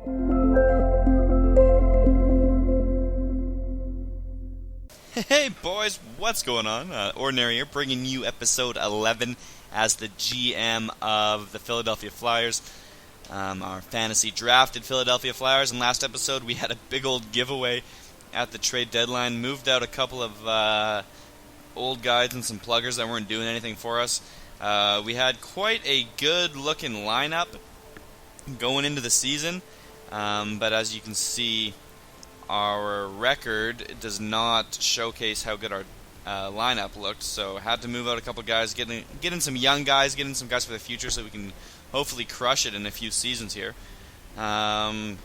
Hey boys, what's going on? Ordinary here, bringing you episode 11 as the GM of the Philadelphia Flyers. Our fantasy drafted Philadelphia Flyers. In last episode, we had a big old giveaway at the trade deadline. Moved out a couple of old guys and some pluggers that weren't doing anything for us. We had quite a good-looking lineup going into the season, but as you can see, our record does not showcase how good our lineup looked, so had to move out a couple guys, get in some young guys, get in some guys for the future so we can hopefully crush it in a few seasons here. I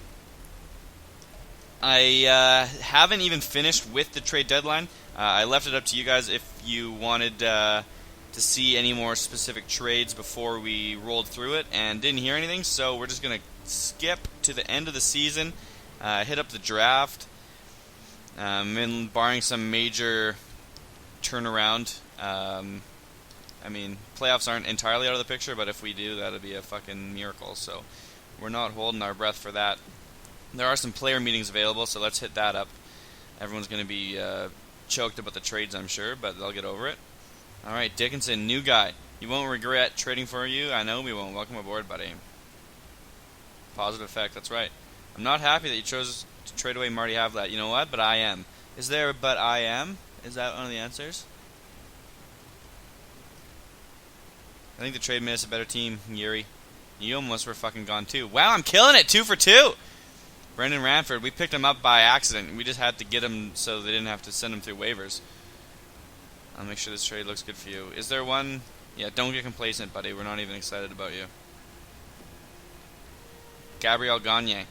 haven't even finished with the trade deadline. I left it up to you guys if you wanted to see any more specific trades before we rolled through it, and didn't hear anything, so we're just going to skip to the end of the season. Hit up the draft, and barring some major turnaround. I mean, playoffs aren't entirely out of the picture, but if we do, that'll be a fucking miracle. So we're not holding our breath for that. There are some player meetings available, so let's hit that up. Everyone's going to be choked about the trades, I'm sure, but they'll get over it. All right, Dickinson, new guy. You won't regret trading for you. I know we won't. Welcome aboard, buddy. Positive effect, that's right. I'm not happy that you chose to trade away Marty Havlat. You know what? But I am. Is there a but I am? Is that one of the answers? I think the trade made us a better team, Yuri. You almost were fucking gone too. Wow, I'm killing it! 2 for 2! Brendan Ranford, we picked him up by accident. We just had to get him so they didn't have to send him through waivers. I'll make sure this trade looks good for you. Is there one? Yeah, don't get complacent, buddy. We're not even excited about you. Gabriel Gagne.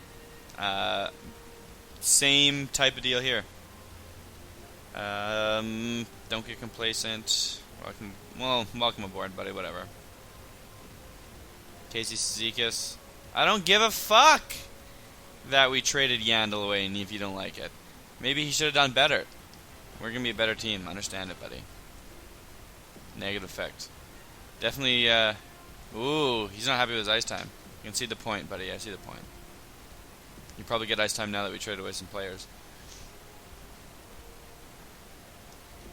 Same type of deal here. Don't get complacent. Welcome aboard, buddy. Whatever. Casey Cizikas. I don't give a fuck that we traded Yandel away, and if you don't like it, maybe he should have done better. We're gonna be a better team. Understand it, buddy. Negative effect. Definitely. Ooh, he's not happy with his ice time. You can see the point, buddy. I see the point. You probably get ice time now that we traded away some players.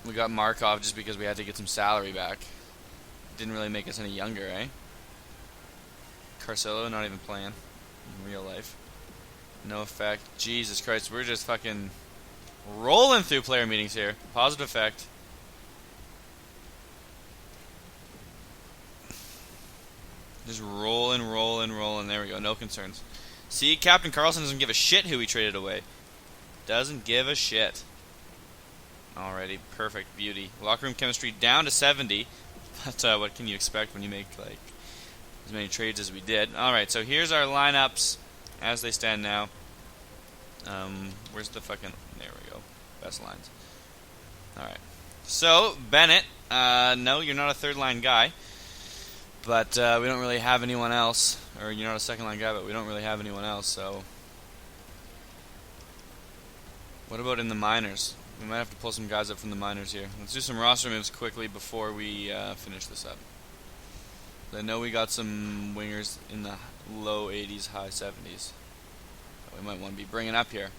We got Markov just because we had to get some salary back. Didn't really make us any younger, eh? Carcillo not even playing in real life. No effect. Jesus Christ, we're just fucking rolling through player meetings here. Positive effect. Just rolling. There we go. No concerns. See, Captain Carlson doesn't give a shit who he traded away. Doesn't give a shit. Alrighty, perfect, beauty. Locker room chemistry down to 70. But what can you expect when you make like as many trades as we did? Alright, so here's our lineups as they stand now. Where's the fucking... There we go. Best lines. Alright. So, Bennett. No, you're not a third-line guy. But we don't really have anyone else. Or you're not a second-line guy, but we don't really have anyone else, so... What about in the minors? We might have to pull some guys up from the minors here. Let's do some roster moves quickly before we finish this up. I know we got some wingers in the low 80s, high 70s. That we might want to be bringing up here.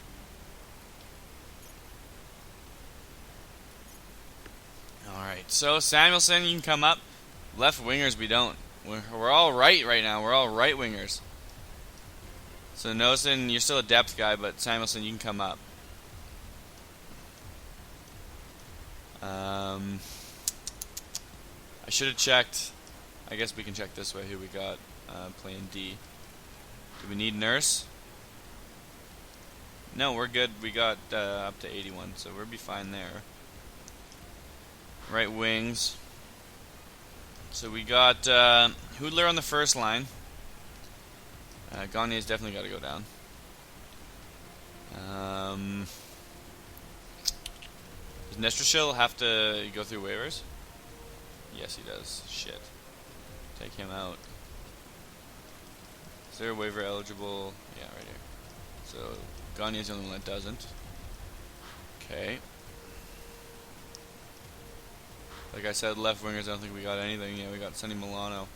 Alright, so Samuelson, you can come up. Left wingers, we don't. We're all right now. We're all right wingers. So Nosen, you're still a depth guy, but Samuelson, you can come up. I should have checked. I guess we can check this way who we got playing D. Do we need Nurse? No, we're good. We got up to 81, so we'll be fine there. Right wings. So we got Hoodler on the first line. Gagne's definitely got to go down. Does Nestrashil have to go through waivers? Yes, he does. Shit. Take him out. Is there a waiver eligible? Yeah, right here. So, Gagne's the only one that doesn't. Okay. Like I said, left wingers, I don't think we got anything. Yeah, we got Sonny Milano.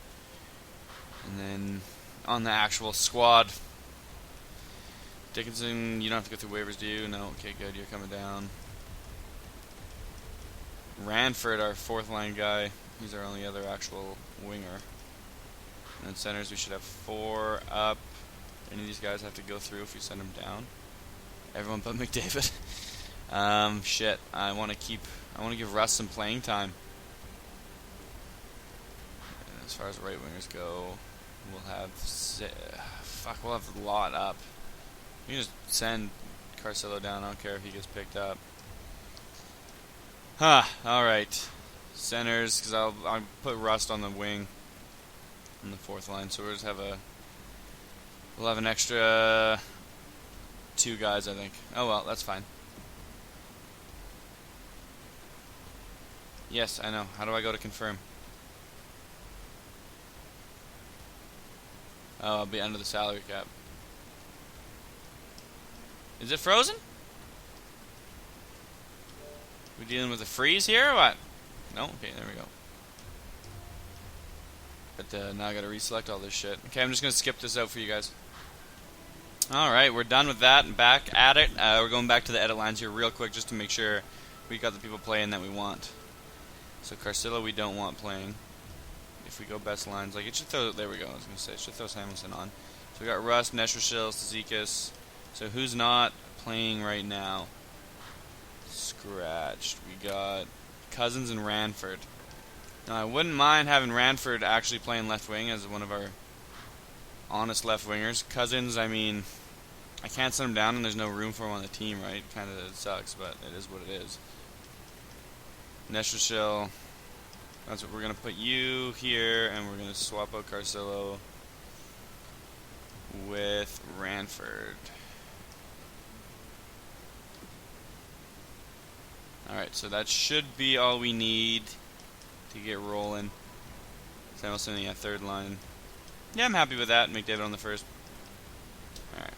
And then, on the actual squad, Dickinson, you don't have to go through waivers, do you? No. Okay, good. You're coming down. Ranford, our fourth line guy. He's our only other actual winger. And then centers, we should have 4 up. Any of these guys have to go through if we send them down. Everyone but McDavid. Shit. I want to give Russ some playing time. And as far as right wingers go, we'll have we'll have a lot up. You can just send Carcillo down. I don't care if he gets picked up. All right. Centers, because I'll put Rust on the wing in the fourth line. So we'll just have we'll have an extra 2 guys, I think. Oh well, that's fine. Yes, I know. How do I go to confirm? Oh, I'll be under the salary cap. Is it frozen? We dealing with a freeze here or what? No? Okay, there we go. But now I gotta reselect all this shit. Okay, I'm just gonna skip this out for you guys. Alright, we're done with that and back at it. We're going back to the edit lines here real quick just to make sure we got the people playing that we want. So Carcillo we don't want playing. If we go best lines, like it should throw, there we go, I was gonna say, it should throw Samuelson on. So we got Russ, Neshershil, Dekes. So who's not playing right now? Scratched. We got Cousins and Ranford. Now I wouldn't mind having Ranford actually playing left wing as one of our honest left wingers. Cousins, I mean, I can't send him down and there's no room for him on the team, right? Kind of sucks, but it is what it is. Neshershil, that's what we're going to put you here, and we're going to swap out Carcillo with Ranford. Alright, so that should be all we need to get rolling. Samuelson, yeah, third line. Yeah, I'm happy with that. McDavid on the first. Alright.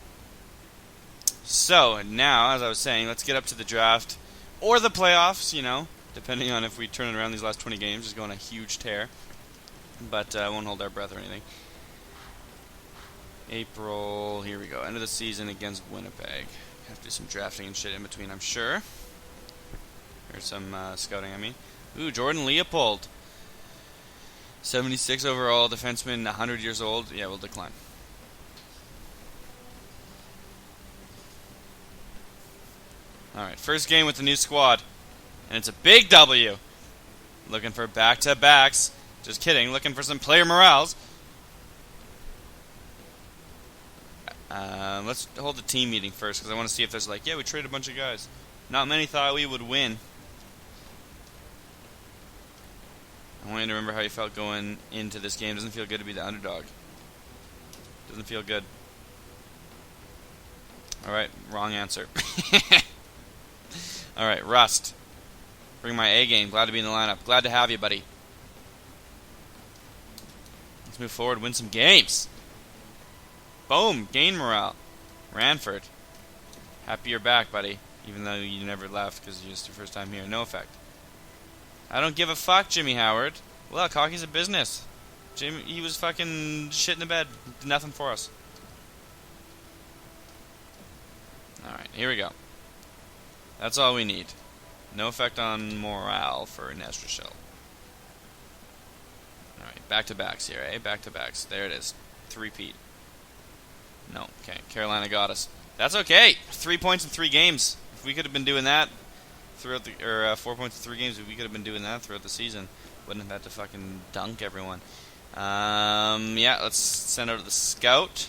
So, now, as I was saying, let's get up to the draft. Or the playoffs, you know. Depending on if we turn it around these last 20 games. Just going a huge tear. But I won't hold our breath or anything. April, here we go. End of the season against Winnipeg. Have to do some drafting and shit in between, I'm sure. Or some scouting, I mean. Ooh, Jordan Leopold. 76 overall, defenseman, 100 years old. Yeah, we'll decline. Alright, first game with the new squad. And it's a big W. Looking for back-to-backs. Just kidding, looking for some player morales. Let's hold the team meeting first, because I want to see if there's like, yeah, we traded a bunch of guys. Not many thought we would win. I want you to remember how you felt going into this game. Doesn't feel good to be the underdog. Doesn't feel good. Alright, wrong answer. Alright, Rust. Bring my A game. Glad to be in the lineup. Glad to have you, buddy. Let's move forward, win some games. Boom, gain morale. Ranford. Happy you're back, buddy. Even though you never left because it's just your first time here. No effect. I don't give a fuck, Jimmy Howard. Look, hockey's a business. Jimmy, he was fucking shit in the bed. Did nothing for us. Alright, here we go. That's all we need. No effect on morale for Neshershil. Alright, back-to-backs here, eh? Back-to-backs. There it is. Three-peat. No, okay. Carolina got us. That's okay. 3 points in 3 games. If we could have been doing that throughout the, 4 points in 3 games, if we could have been doing that throughout the season, wouldn't have had to fucking dunk everyone. Yeah, let's send out the scout.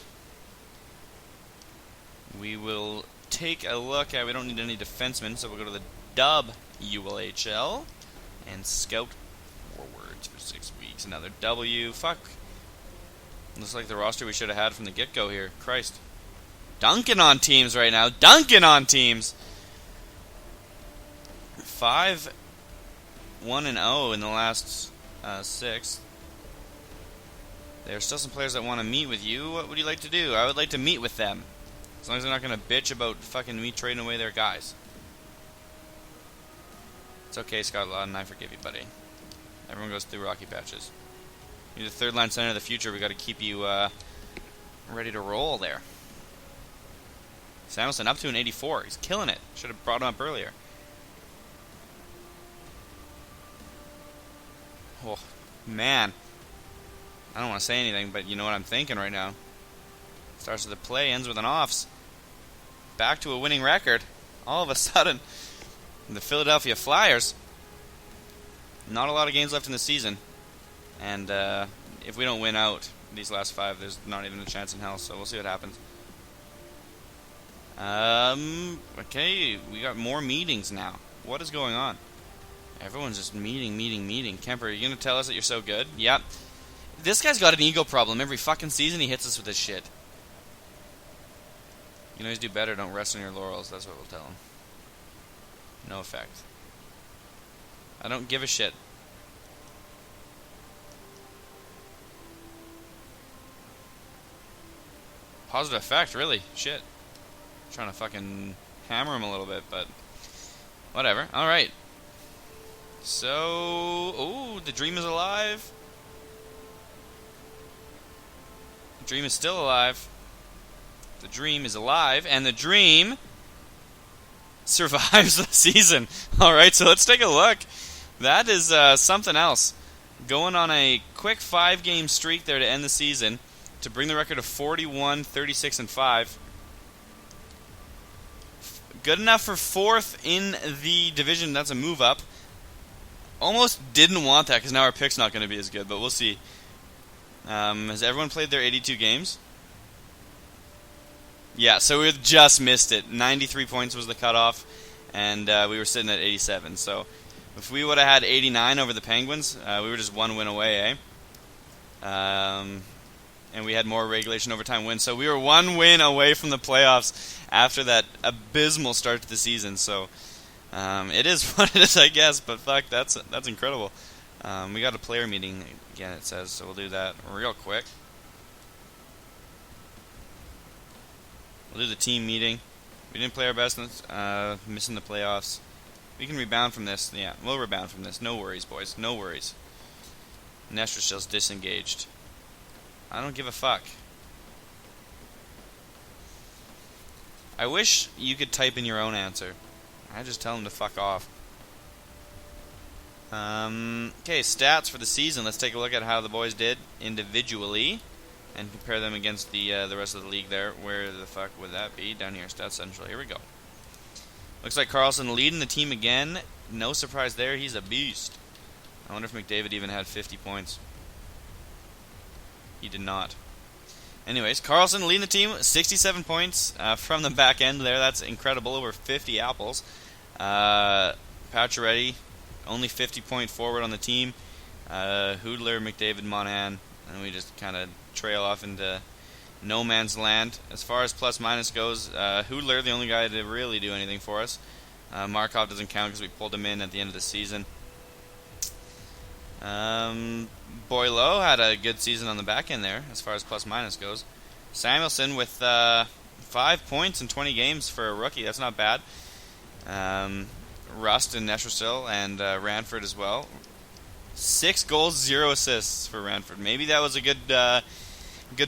We will take a look at, we don't need any defensemen, so we'll go to the WHL and scout forwards for 6 weeks. Another W. Fuck. Looks like the roster we should have had from the get-go here. Christ. Dunking on teams right now. Dunking on teams. 5-1-0 in the last 6. There are still some players that want to meet with you. What would you like to do? I would like to meet with them. As long as they're not going to bitch about fucking me trading away their guys. It's okay, Scott Lawton. I forgive you, buddy. Everyone goes through rocky patches. You're the third line center of the future. We got to keep you ready to roll there. Samuelson up to an 84. He's killing it. Should have brought him up earlier. Oh, man. I don't want to say anything, but you know what I'm thinking right now. Starts with a play, ends with an offs. Back to a winning record. All of a sudden, the Philadelphia Flyers. Not a lot of games left in the season. And if we don't win out these last 5, there's not even a chance in hell, so we'll see what happens. Okay, we got more meetings now. What is going on? Everyone's just meeting. Kemper, are you going to tell us that you're so good? Yep. This guy's got an ego problem. Every fucking season he hits us with this shit. You can always do better. Don't rest on your laurels. That's what we'll tell him. No effect. I don't give a shit. Positive effect, really. Shit. Trying to fucking hammer him a little bit, but whatever. Alright. So, ooh, the dream is alive. The dream is still alive. The dream is alive, and the dream survives the season. Alright, so let's take a look. That is something else. Going on a quick 5-game streak there to end the season to bring the record of 41, 36, and 5. Good enough for 4th in the division. That's a move up. Almost didn't want that because now our pick's not going to be as good, but we'll see. Has everyone played their 82 games? Yeah, so we just missed it. 93 points was the cutoff, and we were sitting at 87. So if we would have had 89 over the Penguins, we were just 1 win away, and we had more regulation overtime wins. So we were 1 win away from the playoffs after that abysmal start to the season. So it is what it is, I guess. But fuck, that's incredible. We got a player meeting again, it says, so we'll do that real quick. We'll do the team meeting. We didn't play our best, missing the playoffs. We can rebound from this. Yeah, we'll rebound from this. No worries, boys. No worries. Nestrachel's disengaged. I don't give a fuck. I wish you could type in your own answer. I just tell them to fuck off. Okay, stats for the season. Let's take a look at how the boys did individually and compare them against the rest of the league there. Where the fuck would that be? Down here, Stats Central. Here we go. Looks like Carlson leading the team again. No surprise there. He's a beast. I wonder if McDavid even had 50 points. He did not. Anyways, Carlson leading the team, 67 points from the back end there. That's incredible. Over 50 apples. Pacioretty, only 50-point forward on the team. Hoodler, McDavid, Monahan. And we just kind of trail off into no man's land. As far as plus-minus goes, Hoodler, the only guy to really do anything for us. Markov doesn't count because we pulled him in at the end of the season. Boileau had a good season on the back end there, as far as plus-minus goes. Samuelson with 5 points in 20 games for a rookie. That's not bad. Rust and Nestracel and Ranford as well. 6 goals, 0 assists for Ranford. Maybe that was a good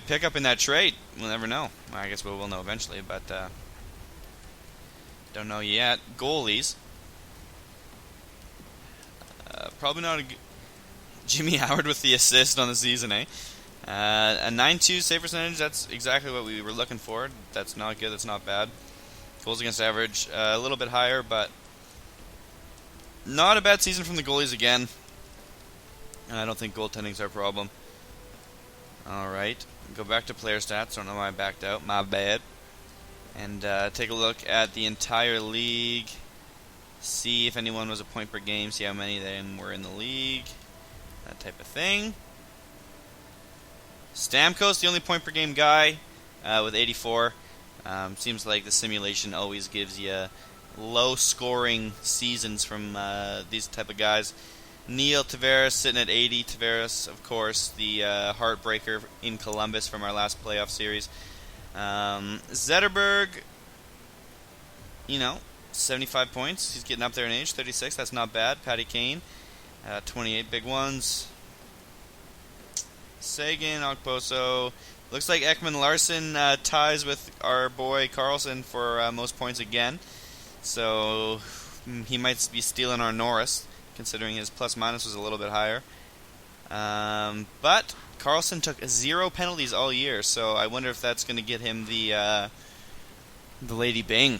pickup in that trade. We'll never know. Well, I guess we'll know eventually, but don't know yet. Goalies. Probably not a Jimmy Howard with the assist on the season, eh? A 9.2 save percentage, that's exactly what we were looking for. That's not good, that's not bad. Goals against average, a little bit higher, but not a bad season from the goalies again. I don't think goaltending's our problem. Alright, go back to player stats. Don't know why I backed out, my bad. And take a look at the entire league. See if anyone was a point per game, see how many of them were in the league. That type of thing. Stamkos, the only point per game guy, with 84. Seems like the simulation always gives you low scoring seasons from these type of guys. Neil Tavares sitting at 80. Tavares, of course, the heartbreaker in Columbus from our last playoff series. Zetterberg, 75 points. He's getting up there in age, 36. That's not bad. Patty Kane, 28 big ones. Sagan, Okposo, Looks like Ekman Larson ties with our boy Carlson for most points again. So he might be stealing our Norris, considering his plus-minus was a little bit higher. But Carlson took 0 penalties all year, so I wonder if that's going to get him the Lady Bing.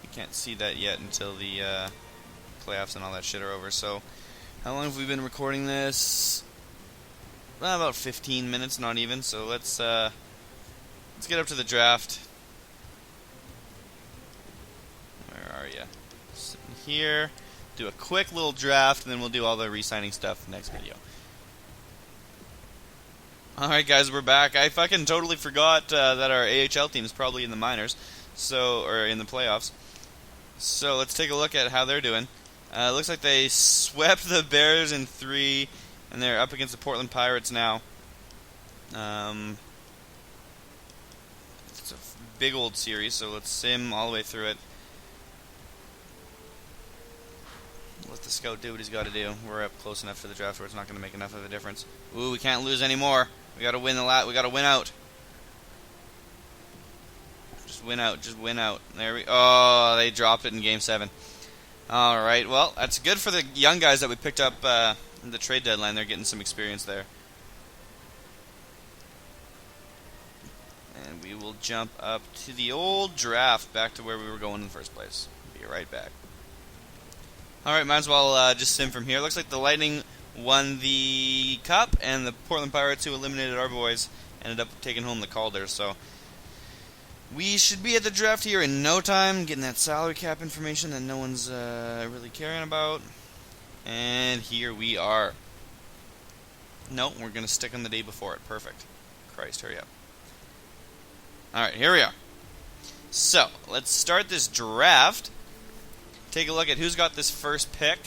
We can't see that yet until the playoffs and all that shit are over. So how long have we been recording this? Well, about 15 minutes, not even. So let's get up to the draft. Where are you? Sitting here. Do a quick little draft, and then we'll do all the re-signing stuff next video. Alright guys, we're back. I fucking totally forgot that our AHL team is probably in the minors, or in the playoffs. So let's take a look at how they're doing. Looks like they swept the Bears in 3, and they're up against the Portland Pirates now. It's a big old series, so let's sim all the way through it. Let the scout do what he's got to do. We're up close enough to the draft where it's not going to make enough of a difference. Ooh, we can't lose anymore. We got to win we got to win out. Just win out. Just win out. There we. Oh, they dropped it in Game 7. All right. Well, that's good for the young guys that we picked up in the trade deadline. They're getting some experience there. And we will jump up to the old draft, back to where we were going in the first place. Be right back. Alright, might as well just sim from here. Looks like the Lightning won the Cup, and the Portland Pirates, who eliminated our boys, ended up taking home the Calder. So we should be at the draft here in no time, getting that salary cap information that no one's really caring about. And here we are. Nope, we're going to stick on the day before it. Perfect. Christ, hurry up. Alright, here we are. So, let's start this draft. Take a look at who's got this first pick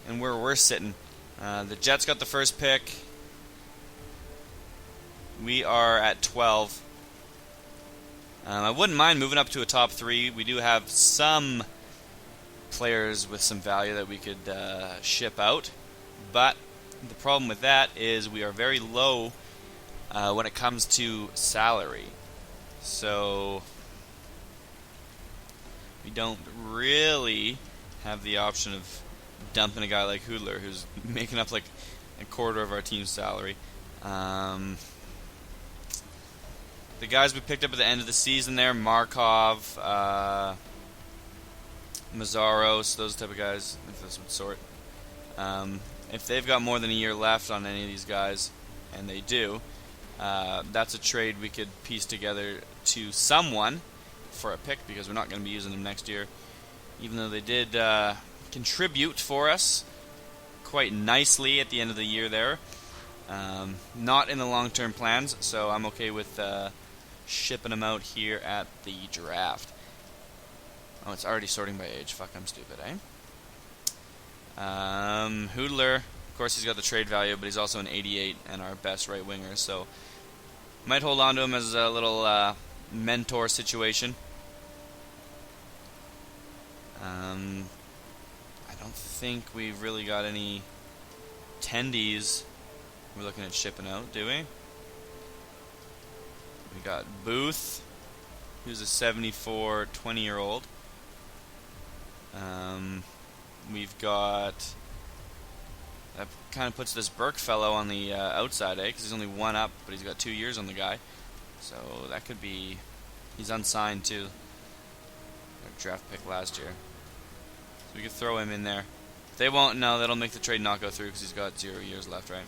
and where we're sitting. The Jets got the first pick. We are at 12. I wouldn't mind moving up to a top 3. We do have some players with some value that we could ship out. But the problem with that is we are very low when it comes to salary. So we don't really have the option of dumping a guy like Hoodler, who's making up like a quarter of our team's salary. The guys we picked up at the end of the season there, Markov, Mazzaros, those type of guys, if this would sort. If they've got more than a year left on any of these guys, and they do, that's a trade we could piece together to someone for a pick, because we're not going to be using them next year, even though they did contribute for us quite nicely at the end of the year there. Not in the long-term plans, so I'm okay with shipping them out here at the draft. Oh, it's already sorting by age. Fuck, I'm stupid, eh? Hoodler, of course, he's got the trade value, but he's also an 88 and our best right winger, so might hold on to him as a little mentor situation. I don't think we've really got any tendies we're looking at shipping out, do we? We got Booth, who's a 74 20-year-old. We've got... That kind of puts this Burke fellow on the outside, eh? Because he's only 1 up, but he's got 2 years on the guy. So that could be... He's unsigned, too. Our draft pick last year. So we could throw him in there. If they won't, no, that'll make the trade not go through because he's got 0 years left, right?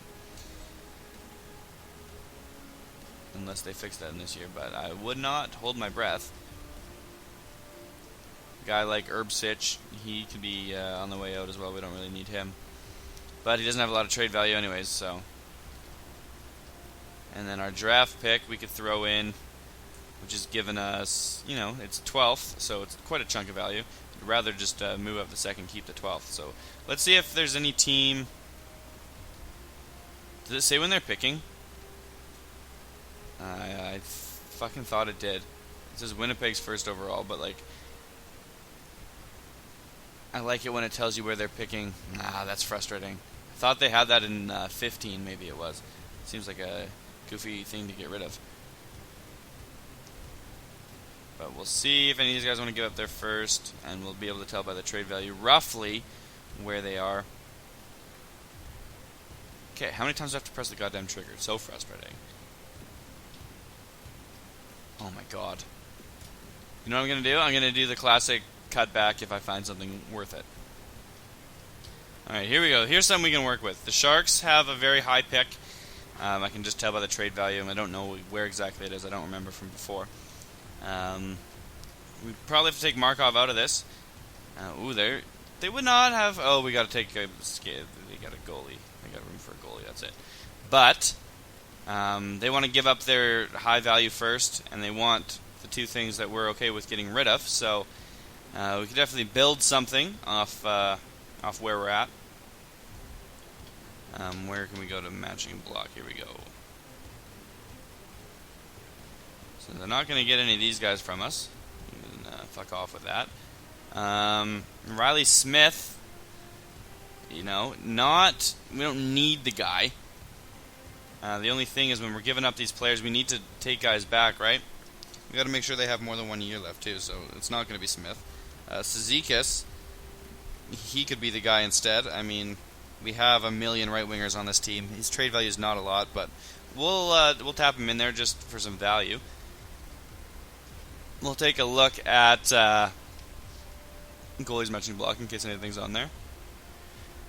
Unless they fix that in this year, but I would not hold my breath. A guy like Erbsich, he could be on the way out as well. We don't really need him. But he doesn't have a lot of trade value anyways, so. And then our draft pick we could throw in, which is giving us, you know, it's 12th, so it's quite a chunk of value. I'd rather just move up the second, keep the 12th. So let's see if there's any team. Does it say when they're picking? I fucking thought it did. It says Winnipeg's first overall, but like, I like it when it tells you where they're picking. That's frustrating. I Thought they had that in 15, maybe it was. Seems like a goofy thing to get rid of. But we'll see if any of these guys want to give up their first, and we'll be able to tell by the trade value roughly where they are. Okay, how many times do I have to press the goddamn trigger? It's so frustrating. Oh my god. You know what I'm going to do? I'm going to do the classic cutback if I find something worth it. Alright, here we go. Here's something we can work with. The Sharks have a very high pick. I can just tell by the trade value, and I don't know where exactly it is. I don't remember from before. We probably have to take Markov out of this. Ooh, they would not have... Oh, we got to take a... They got a goalie. They got room for a goalie, that's it. But, they want to give up their high value first, and they want the two things that we're okay with getting rid of. So, we could definitely build something off where we're at. Where can we go to matching block? Here we go. So they're not going to get any of these guys from us. You can fuck off with that. Riley Smith, you know, we don't need the guy. The only thing is when we're giving up these players, we need to take guys back, right? We got to make sure they have more than 1 year left too, so it's not going to be Smith. Cizikas, he could be the guy instead. I mean, we have a million right wingers on this team. His trade value is not a lot, but we'll tap him in there just for some value. We'll take a look at goalies matching block in case anything's on there.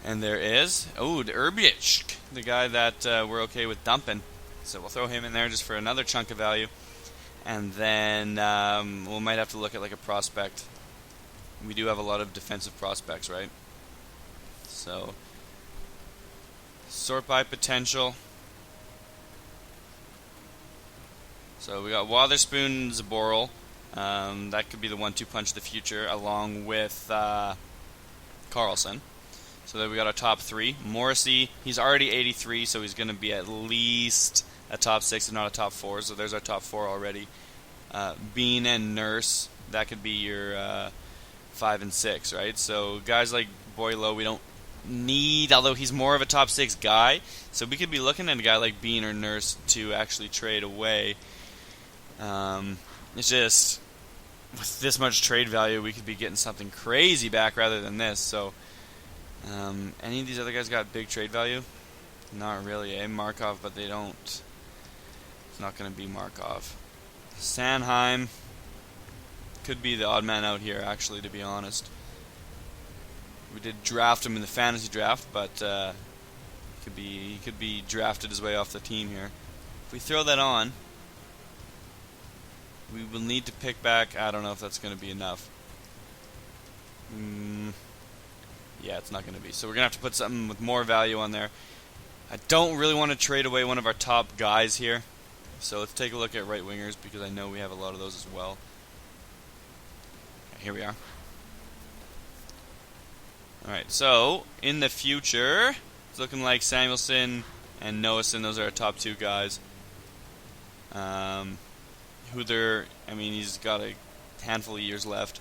And there is, the Urbic, the guy that we're okay with dumping. So we'll throw him in there just for another chunk of value. And then we might have to look at like a prospect. We do have a lot of defensive prospects, right? So, sort by potential. So we got Wotherspoon, Zaboral. That could be the 1-2 punch of the future, along with Carlson. So then we got our top three. Morrissey, he's already 83, so he's going to be at least a top 6, if not a top 4. So there's our top 4 already. Bean and Nurse, that could be your 5 and 6, right? So guys like Boylo, we don't need, although he's more of a top 6 guy. So we could be looking at a guy like Bean or Nurse to actually trade away. It's just, with this much trade value, we could be getting something crazy back rather than this. So, any of these other guys got big trade value? Not really, Markov, but they don't. It's not going to be Markov. Sanheim could be the odd man out here, actually, to be honest. We did draft him in the fantasy draft, but he could be drafted his way off the team here. If we throw that on, we will need to pick back. I don't know if that's going to be enough. Yeah, it's not going to be. So we're going to have to put something with more value on there. I don't really want to trade away one of our top guys here. So let's take a look at right wingers, because I know we have a lot of those as well. Okay, here we are. Alright, so in the future, it's looking like Samuelson and Noason, those are our top 2 guys. He's got a handful of years left.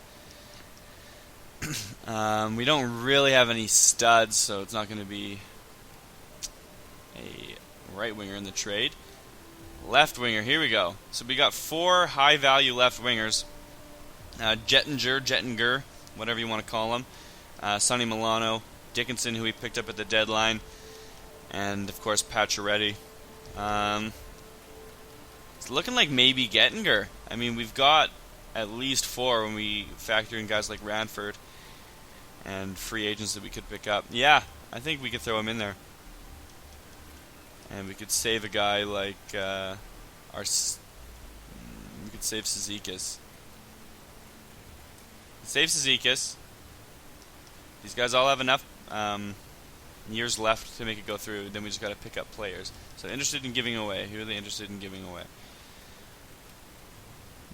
We don't really have any studs, so it's not going to be a right winger in the trade. Left winger, here we go. So we got 4 high value left wingers. Jettinger, whatever you want to call him. Sonny Milano, Dickinson, who we picked up at the deadline, and of course Pacioretty. It's looking like maybe Gettinger. I mean, we've got at least 4 when we factor in guys like Ranford and free agents that we could pick up. Yeah, I think we could throw him in there. And we could save a guy like we could save Cizikas. Save Cizikas. These guys all have enough years left to make it go through. Then we just got to pick up players. So interested in giving away. Who are they interested in giving away?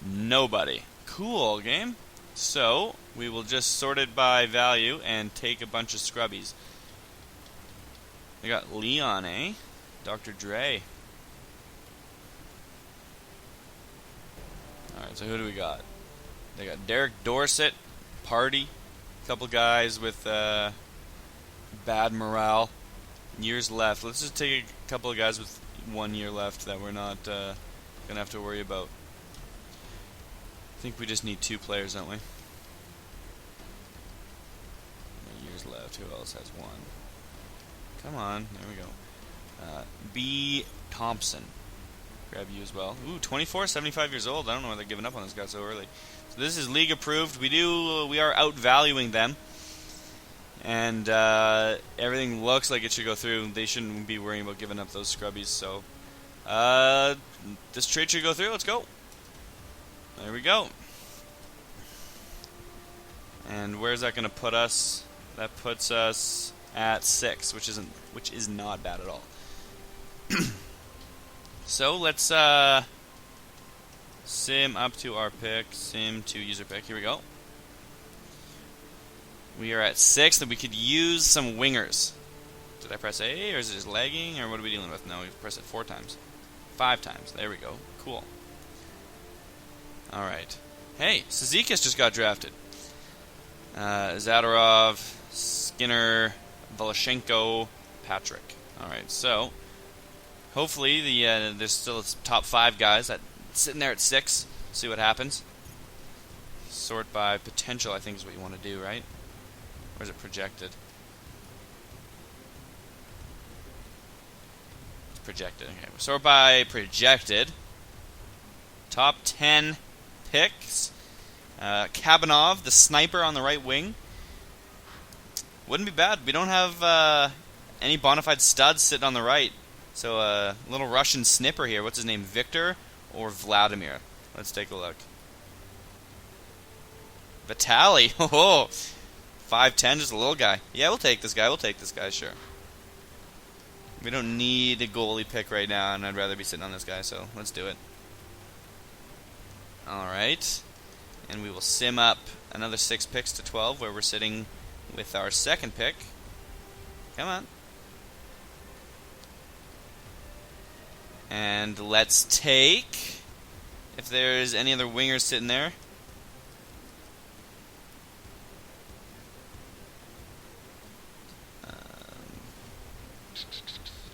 Nobody. Cool game. So we will just sort it by value and take a bunch of scrubbies. They got Leon, eh? Dr. Dre. Alright, so who do we got? They got Derek Dorsett, Party, a couple guys with bad morale. Years left. Let's just take a couple of guys with 1 year left that we're not going to have to worry about. I think we just need 2 players, don't we? Years left. Who else has 1? Come on. There we go. B. Thompson. Grab you as well. Ooh, 24, 75 years old. I don't know why they're giving up on this guy so early. So this is league approved. We are outvaluing them. And everything looks like it should go through. They shouldn't be worrying about giving up those scrubbies. So this trade should go through. Let's go. There we go. And where's that going to put us? That puts us at 6, which is not bad at all. So let's sim up to our pick. Sim to user pick. Here we go. We are at 6, and we could use some wingers. Did I press A, or is it just lagging, or what are we dealing with? No, we pressed it 4 times. 5 times. There we go. Cool. Alright. Hey, Dekes just got drafted. Zadorov, Skinner, Voloshenko, Patrick. Alright, so hopefully there's still top 5 guys that sitting there at 6. See what happens. Sort by potential, I think, is what you want to do, right? Or is it projected? It's projected. Okay. Sort by projected. Top 10 picks. Kabanov, the sniper on the right wing. Wouldn't be bad. We don't have any bona fide studs sitting on the right. So a little Russian snipper here. What's his name? Victor or Vladimir? Let's take a look. Vitaly. Oh, 5'10", just a little guy. Yeah, we'll take this guy. We'll take this guy, sure. We don't need a goalie pick right now, and I'd rather be sitting on this guy, so let's do it. Alright. And we will sim up another 6 picks to 12, where we're sitting with our second pick. Come on. And let's take, if there's any other wingers sitting there.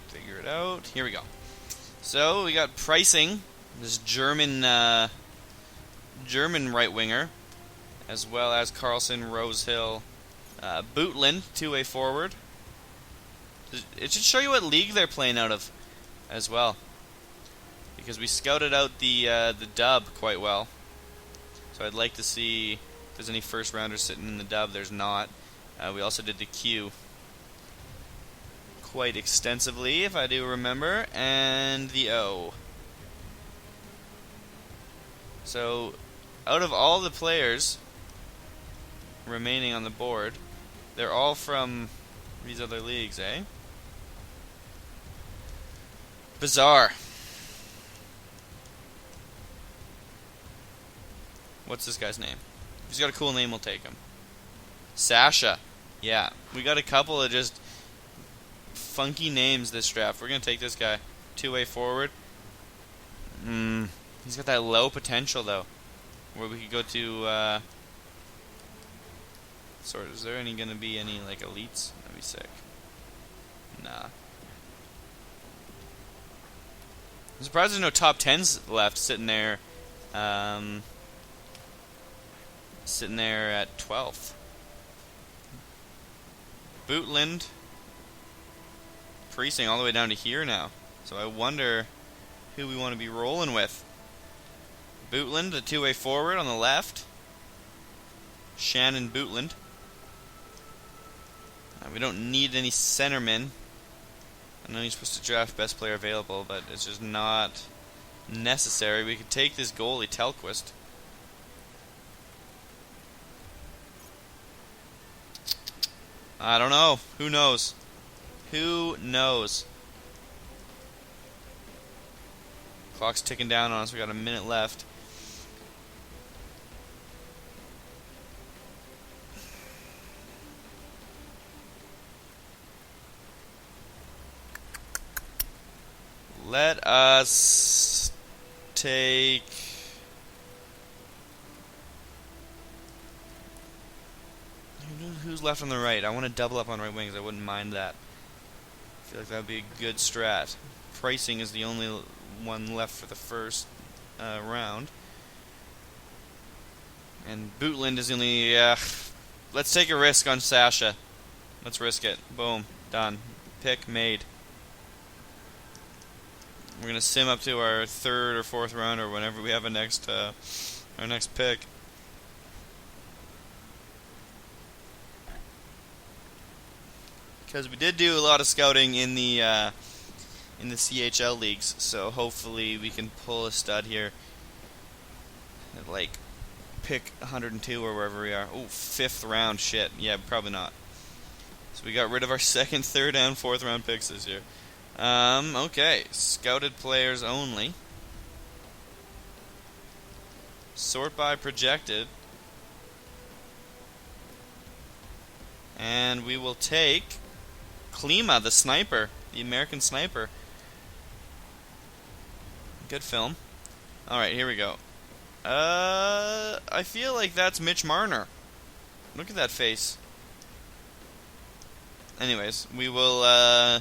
Figure it out. Here we go. So we got pricing, this German right winger, as well as Carlson, Rosehill, Bootland, 2-way forward. It should show you what league they're playing out of as well, because we scouted out the dub quite well. So I'd like to see if there's any first rounders sitting in the dub. There's not. We also did the Q quite extensively, if I do remember, and the O. So out of all the players remaining on the board, they're all from these other leagues, eh? Bizarre. What's this guy's name? If he's got a cool name, we'll take him. Sasha. Yeah, we got a couple of just funky names this draft. We're going to take this guy. 2-way forward. He's got that low potential, though, where we could go to is there going to be any like elites? That'd be sick. Nah. I'm surprised there's no top 10s left sitting there. Sitting there at 12th. Bootland. Precinct all the way down to here now. So I wonder who we want to be rolling with. Bootland, the 2-way forward on the left. Shannon Bootland. We don't need any centermen. I know you're supposed to draft best player available, but it's just not necessary. We could take this goalie, Telquist. I don't know. Who knows? Who knows? Clock's ticking down on us. We got a minute left. Let us take... Who's left on the right? I want to double up on right wings. I wouldn't mind that. feel like that would be a good strat. Pricing is the only one left for the first round. And Bootland is the only... let's take a risk on Sasha. Let's risk it. Boom. Done. Pick made. We're going to sim up to our third or fourth round or whenever we have our next pick. Because we did do a lot of scouting in the CHL leagues, so hopefully we can pull a stud here at like pick 102 or wherever we are. Oh, fifth round, shit. Yeah, probably not. So we got rid of our second, third, and fourth round picks this year. Okay, scouted players only. Sort by projected. And we will take Klima, the sniper, the American sniper. Good film. Alright, here we go. I feel like that's Mitch Marner. Look at that face. Anyways, we will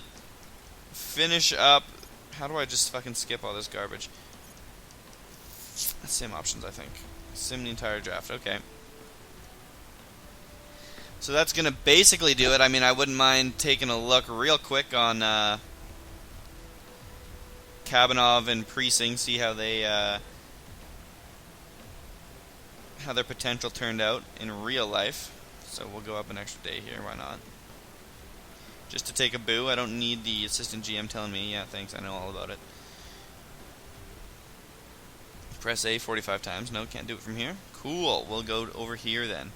finish up. How do I just fucking skip all this garbage? Sim options, I think. Sim the entire draft. Okay. So that's going to basically do it. I mean, I wouldn't mind taking a look real quick on Kabanov and Precinct, see how they how their potential turned out in real life. So we'll go up an extra day here. Why not? Just to take a boo. I don't need the assistant GM telling me, yeah, thanks, I know all about it. Press A 45 times. No, can't do it from here. Cool. We'll go over here then.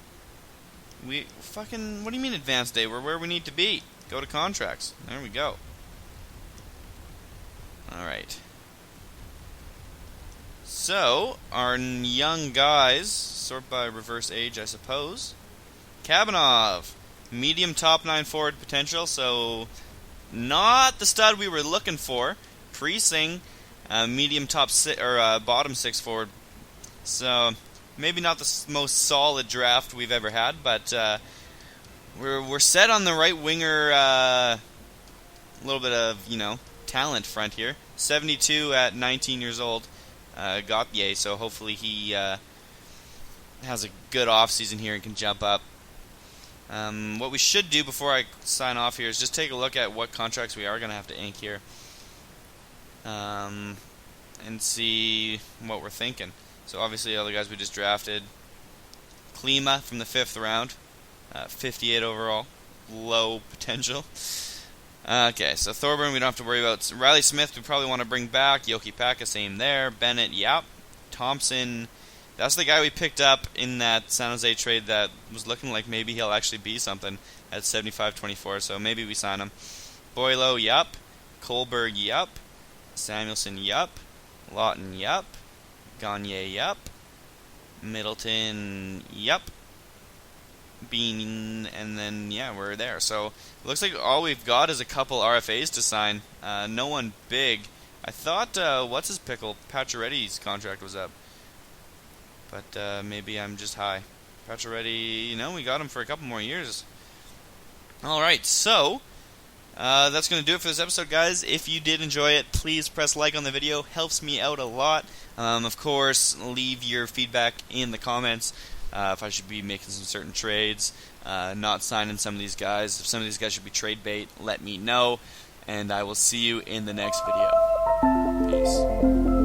We fucking... What do you mean advanced day? We're where we need to be. Go to contracts. There we go. Alright. So, our young guys, sort by reverse age, I suppose. Kabanov. Medium top 9 forward potential, so not the stud we were looking for. Precinct, medium top bottom 6 forward. So maybe not the most solid draft we've ever had, but we're set on the right winger. A little bit of talent front here. 72 at 19 years old. Gauthier, so hopefully he has a good off season here and can jump up. What we should do before I sign off here is just take a look at what contracts we are going to have to ink here. And see what we're thinking. So obviously all the guys we just drafted. Klima from the 5th round. 58 overall. Low potential. Okay, so Thorburn we don't have to worry about. Riley Smith we probably want to bring back. Yoki Paka, same there. Bennett, yep. Thompson... That's the guy we picked up in that San Jose trade that was looking like maybe he'll actually be something at 75-24, so maybe we sign him. Boylo, yup. Kohlberg, yup. Samuelson, yup. Lawton, yup. Gagne, yup. Middleton, yup. Bean, and then, yeah, we're there. So, it looks like all we've got is a couple RFAs to sign. No one big. I thought, what's his pickle? Pacioretty's contract was up. But maybe I'm just high. Pacioretty, we got him for a couple more years. Alright, so that's going to do it for this episode, guys. If you did enjoy it, please press like on the video. Helps me out a lot. Of course, leave your feedback in the comments. If I should be making some certain trades, not signing some of these guys. If some of these guys should be trade bait, let me know. And I will see you in the next video. Peace.